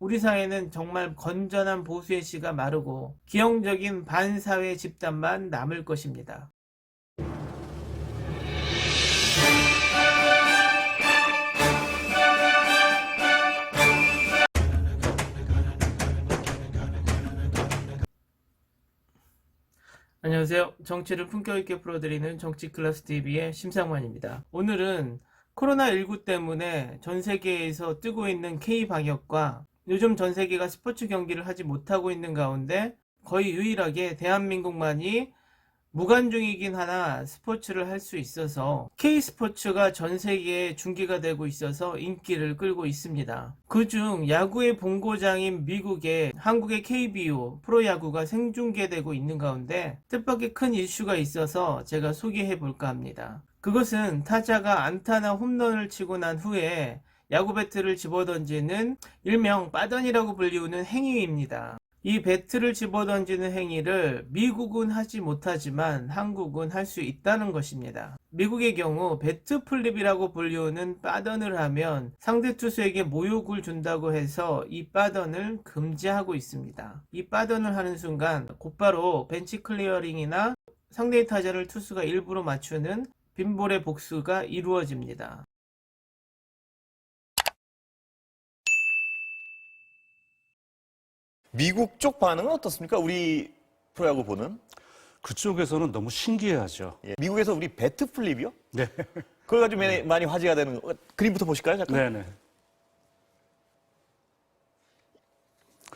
우리 사회는 정말 건전한 보수의 씨가 마르고 기형적인 반사회 집단만 남을 것입니다. 안녕하세요. 정치를 품격 있게 풀어드리는 정치클래스TV의 심상만입니다. 오늘은 코로나19 때문에 전 세계에서 뜨고 있는 K방역과 요즘 전 세계가 스포츠 경기를 하지 못하고 있는 가운데 거의 유일하게 대한민국만이 무관중이긴 하나 스포츠를 할 수 있어서 K스포츠가 전 세계에 중계가 되고 있어서 인기를 끌고 있습니다. 그중 야구의 본고장인 미국에 한국의 KBO 프로야구가 생중계되고 있는 가운데 뜻밖의 큰 이슈가 있어서 제가 소개해 볼까 합니다. 그것은 타자가 안타나 홈런을 치고 난 후에 야구 배트를 집어던지는 일명 빠던이라고 불리우는 행위입니다. 이 배트를 집어던지는 행위를 미국은 하지 못하지만 한국은 할 수 있다는 것입니다. 미국의 경우 배트 플립이라고 불리우는 빠던을 하면 상대 투수에게 모욕을 준다고 해서 이 빠던을 금지하고 있습니다. 이 빠던을 하는 순간 곧바로 벤치 클리어링이나 상대의 타자를 투수가 일부러 맞추는 빈볼의 복수가 이루어집니다. 미국 쪽 반응은 어떻습니까? 우리 프로야구 보는? 그쪽에서는 너무 신기해하죠. 예. 미국에서 우리 배트 플립이요? 네. 그걸 가지고 많이 화제가 되는 거. 그림부터 보실까요? 잠깐. 네네.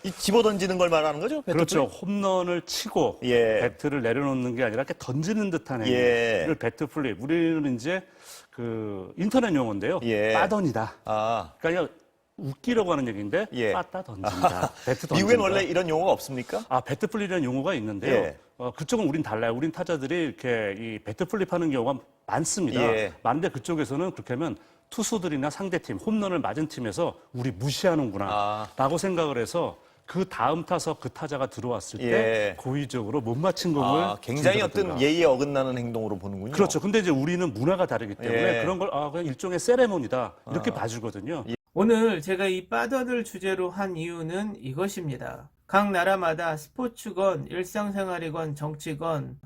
이 집어던지는 걸 말하는 거죠? 배트 그렇죠. 플립? 홈런을 치고 예. 배트를 내려놓는 게 아니라 이렇게 던지는 듯한 예. 행위를 배트 플립. 우리는 이제 그 인터넷 용어인데요. 예. 빠던이다. 아. 그러니까 웃기려고 하는 얘기인데 예. 빠따 던진다. 배트 던진다. 미국엔 원래 이런 용어가 없습니까? 배트 플립이라는 용어가 있는데요. 예. 그쪽은 우린 달라요. 우린 타자들이 이렇게 이 배트 플립 하는 경우가 많습니다. 예. 많은데 그쪽에서는 그렇게 하면 투수들이나 상대팀, 홈런을 맞은 팀에서 우리 무시하는구나 라고 생각을 해서 그 다음 타석 그 타자가 들어왔을 때 예. 고의적으로 못 맞힌 공을 굉장히 준다든가. 어떤 예의에 어긋나는 행동으로 보는군요. 그렇죠. 근데 이제 우리는 문화가 다르기 때문에 예. 그런 걸 그냥 일종의 세레모니다 이렇게 봐주거든요. 오늘 제가 이 빠던을 주제로 한 이유는 이것입니다. 각 나라마다 스포츠건 일상생활이건 정치건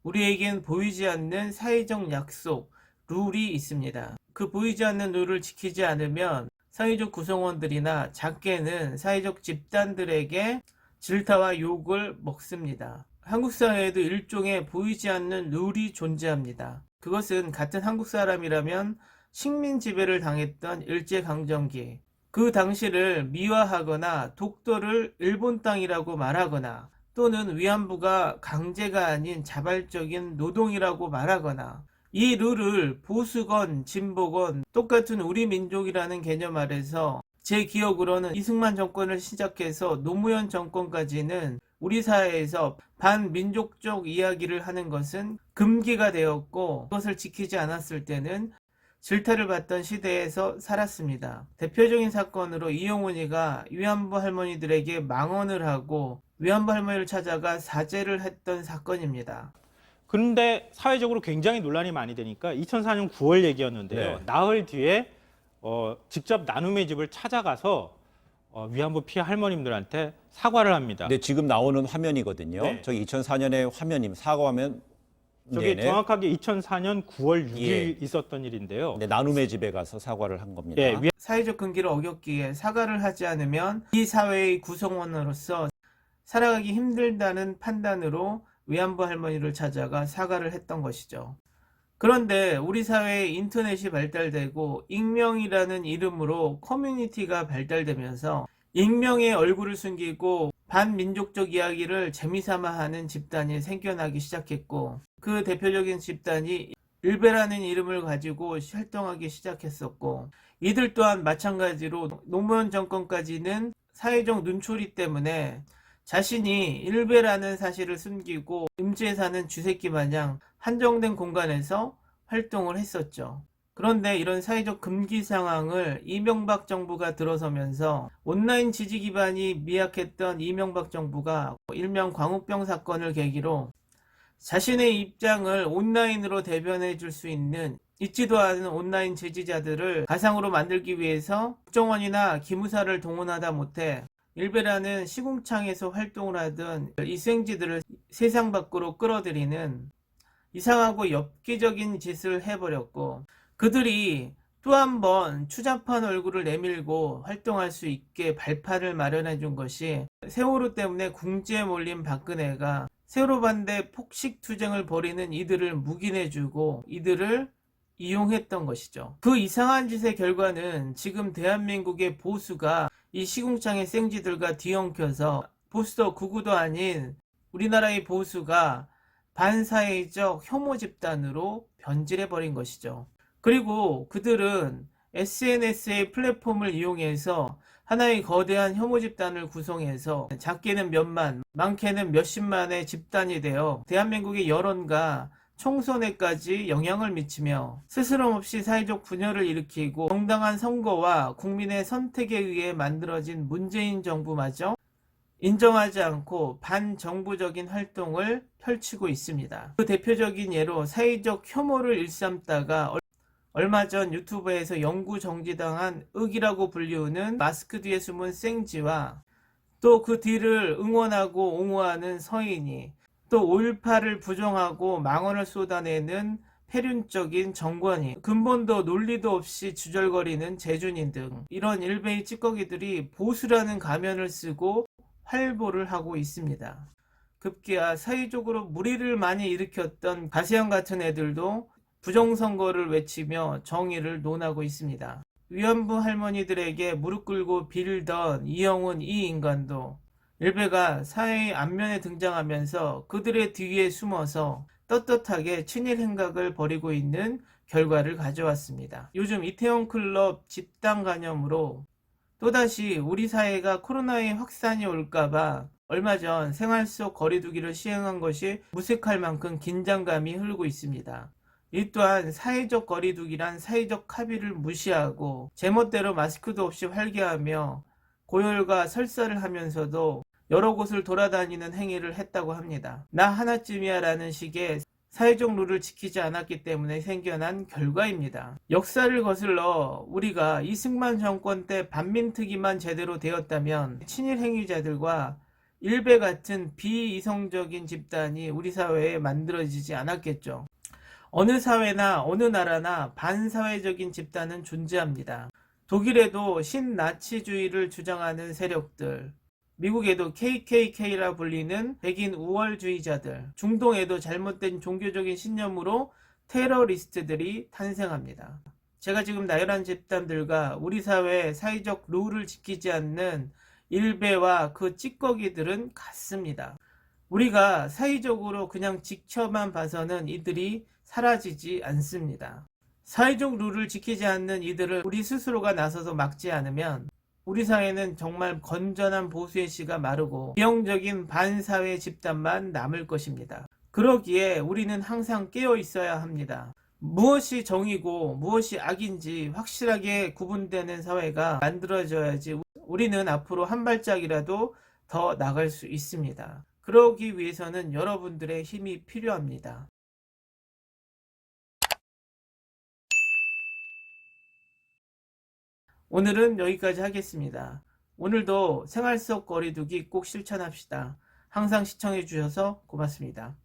우리에겐 보이지 않는 사회적 약속, 룰이 있습니다. 그 보이지 않는 룰을 지키지 않으면 사회적 구성원들이나 작게는 사회적 집단들에게 질타와 욕을 먹습니다. 한국 사회에도 일종의 보이지 않는 룰이 존재합니다. 그것은 같은 한국 사람이라면 식민 지배를 당했던 일제강점기, 그 당시를 미화하거나 독도를 일본 땅이라고 말하거나 또는 위안부가 강제가 아닌 자발적인 노동이라고 말하거나 이 룰을 보수건 진보건 똑같은 우리 민족이라는 개념 아래서 제 기억으로는 이승만 정권을 시작해서 노무현 정권까지는 우리 사회에서 반민족적 이야기를 하는 것은 금기가 되었고 그것을 지키지 않았을 때는 질타를 받던 시대에서 살았습니다. 대표적인 사건으로 이영훈이가 위안부 할머니들에게 망언을 하고 위안부 할머니를 찾아가 사죄를 했던 사건입니다. 그런데 사회적으로 굉장히 논란이 많이 되니까 2004년 9월 얘기였는데요. 네. 나흘 뒤에 직접 나눔의 집을 찾아가서 위안부 피해 할머님들한테 사과를 합니다. 네, 지금 나오는 화면이거든요. 네. 저기 2004년의 화면임 사과 화면. 저게 네네. 정확하게 2004년 9월 6일 예. 있었던 일인데요. 네, 나눔의 집에 가서 사과를 한 겁니다. 예, 사회적 금기를 어겼기에 사과를 하지 않으면 이 사회의 구성원으로서 살아가기 힘들다는 판단으로 위안부 할머니를 찾아가 사과를 했던 것이죠. 그런데 우리 사회에 인터넷이 발달되고 익명이라는 이름으로 커뮤니티가 발달되면서 익명의 얼굴을 숨기고 반민족적 이야기를 재미삼아 하는 집단이 생겨나기 시작했고 그 대표적인 집단이 일베라는 이름을 가지고 활동하기 시작했었고 이들 또한 마찬가지로 노무현 정권까지는 사회적 눈초리 때문에 자신이 일베라는 사실을 숨기고 임지에 사는 쥐새끼 마냥 한정된 공간에서 활동을 했었죠. 그런데 이런 사회적 금기 상황을 이명박 정부가 들어서면서 온라인 지지 기반이 미약했던 이명박 정부가 일명 광우병 사건을 계기로 자신의 입장을 온라인으로 대변해 줄 수 있는 있지도 않은 온라인 제지자들을 가상으로 만들기 위해서 국정원이나 기무사를 동원하다 못해 일베라는 시궁창에서 활동을 하던 이 생쥐들을 세상 밖으로 끌어들이는 이상하고 엽기적인 짓을 해버렸고, 그들이 또 한 번 추잡한 얼굴을 내밀고 활동할 수 있게 발판을 마련해 준 것이 세월호 때문에 궁지에 몰린 박근혜가 세월호 반대 폭식투쟁을 벌이는 이들을 묵인해주고 이들을 이용했던 것이죠. 그 이상한 짓의 결과는 지금 대한민국의 보수가 이 시궁창의 생쥐들과 뒤엉켜서 보수도 극우도 아닌 우리나라의 보수가 반사회적 혐오 집단으로 변질해버린 것이죠. 그리고 그들은 SNS의 플랫폼을 이용해서 하나의 거대한 혐오 집단을 구성해서 작게는 몇만, 많게는 몇십만의 집단이 되어 대한민국의 여론과 총선에까지 영향을 미치며 스스럼없이 사회적 분열을 일으키고 정당한 선거와 국민의 선택에 의해 만들어진 문재인 정부마저 인정하지 않고 반정부적인 활동을 펼치고 있습니다. 그 대표적인 예로 사회적 혐오를 일삼다가 얼마 전 유튜브에서 영구 정지당한 윽이라고 불리우는 마스크 뒤에 숨은 생쥐와 또 그 뒤를 응원하고 옹호하는 서인이, 또 5.18을 부정하고 망언을 쏟아내는 폐륜적인 정권이, 근본도 논리도 없이 주절거리는 재준인 등 이런 일베의 찌꺼기들이 보수라는 가면을 쓰고 활보를 하고 있습니다. 급기야 사회적으로 물의를 많이 일으켰던 가세형 같은 애들도 부정선거를 외치며 정의를 논하고 있습니다. 위안부 할머니들에게 무릎 꿇고 빌던 이영훈 이 인간도 일베가 사회의 앞면에 등장하면서 그들의 뒤에 숨어서 떳떳하게 친일 행각을 벌이고 있는 결과를 가져왔습니다. 요즘 이태원 클럽 집단 감염으로 또다시 우리 사회가 코로나의 확산이 올까봐 얼마 전 생활 속 거리두기를 시행한 것이 무색할 만큼 긴장감이 흐르고 있습니다. 이 또한 사회적 거리두기란 사회적 합의를 무시하고 제멋대로 마스크도 없이 활개하며 고열과 설사를 하면서도 여러 곳을 돌아다니는 행위를 했다고 합니다. 나 하나쯤이야 라는 식의 사회적 룰을 지키지 않았기 때문에 생겨난 결과입니다. 역사를 거슬러 우리가 이승만 정권 때 반민특위만 제대로 되었다면 친일 행위자들과 일베 같은 비이성적인 집단이 우리 사회에 만들어지지 않았겠죠. 어느 사회나 어느 나라나 반사회적인 집단은 존재합니다. 독일에도 신나치주의를 주장하는 세력들, 미국에도 KKK라 불리는 백인 우월주의자들, 중동에도 잘못된 종교적인 신념으로 테러리스트들이 탄생합니다. 제가 지금 나열한 집단들과 우리 사회의 사회적 룰을 지키지 않는 일베와 그 찌꺼기들은 같습니다. 우리가 사회적으로 그냥 지켜만 봐서는 이들이 사라지지 않습니다. 사회적 룰을 지키지 않는 이들을 우리 스스로가 나서서 막지 않으면 우리 사회는 정말 건전한 보수의 씨가 마르고 비형적인 반사회 집단만 남을 것입니다. 그러기에 우리는 항상 깨어 있어야 합니다. 무엇이 정의고 무엇이 악인지 확실하게 구분되는 사회가 만들어져야지 우리는 앞으로 한 발짝이라도 더 나갈 수 있습니다. 그러기 위해서는 여러분들의 힘이 필요합니다. 오늘은 여기까지 하겠습니다. 오늘도 생활 속 거리두기 꼭 실천합시다. 항상 시청해 주셔서 고맙습니다.